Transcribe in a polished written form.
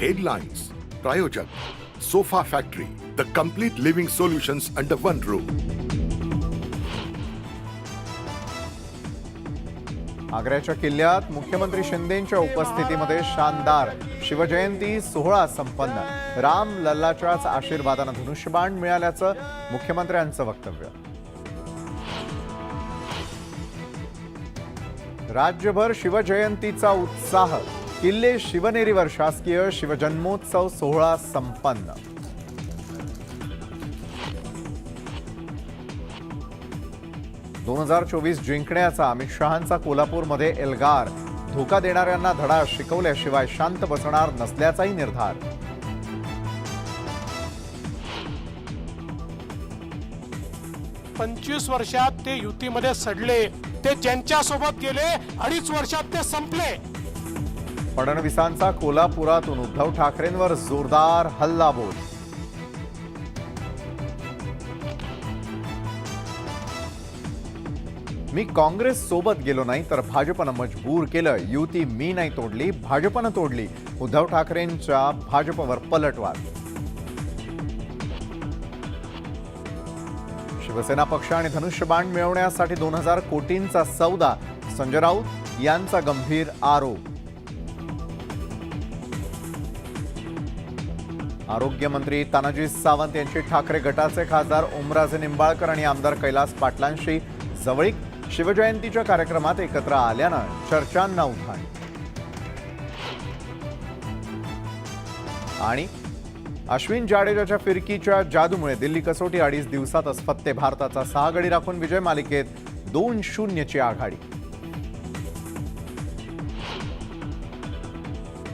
Headlines, Prayojak, Sofa Factory, the complete living solutions under one roof. आग्र्याच्या किल्ल्यात मुख्यमंत्री शिंदेंच्या उपस्थितीमध्ये शानदार शिवजयंती सोहळा संपन्न। राम लल्लाच्याच आशीर्वादाने धनुष्यबाण मिळाल्याचं मुख्यमंत्र्यांचं वक्तव्य। राज्यभर शिवजयंतीचा उत्साह। किल्ले शिवनेरीवर शासकीय शिवजन्मोत्सव सोहळा संपन्न। दोन 2024 जिंकण्याचा अमित शहांचा कोल्हापूरमध्ये एल्गार। धोका देणाऱ्यांना धडा शिकवल्याशिवाय शांत बसणार नसल्याचाही निर्धार। पंचवीस वर्षात ते युतीमध्ये सडले, ते ज्यांच्या सोबत गेले 2.5 वर्षात ते संपले। फडणवीसांचा कोल्हापुरातून उद्धव ठाकरेंवर जोरदार हल्लाबोल। मी काँग्रेस सोबत गेलो नाही तर भाजपनं मजबूर केलं। युती मी नाही तोडली, भाजपनं तोडली। उद्धव ठाकरेंच्या भाजपवर पलटवार। शिवसेना पक्ष आणि धनुष्यबाण मिळवण्यासाठी 2000 कोटींचा सौदा। संजय राऊत यांचा गंभीर आरोप। आरोग्यमंत्री तानाजी सावंत यांची ठाकरे गटाचे खासदार ओमराजे निंबाळकर आणि आमदार कैलास पाटलांशी जवळीक। शिवजयंतीच्या कार्यक्रमात एकत्र आल्यानं चर्चांना उधाण। आणि अश्विन जाडेजाच्या फिरकीच्या जादूमुळे दिल्ली कसोटी 2.5 दिवसात अस्पत्य। भारताचा 6 गडी राखून विजय। मालिकेत 2-0 ची आघाडी।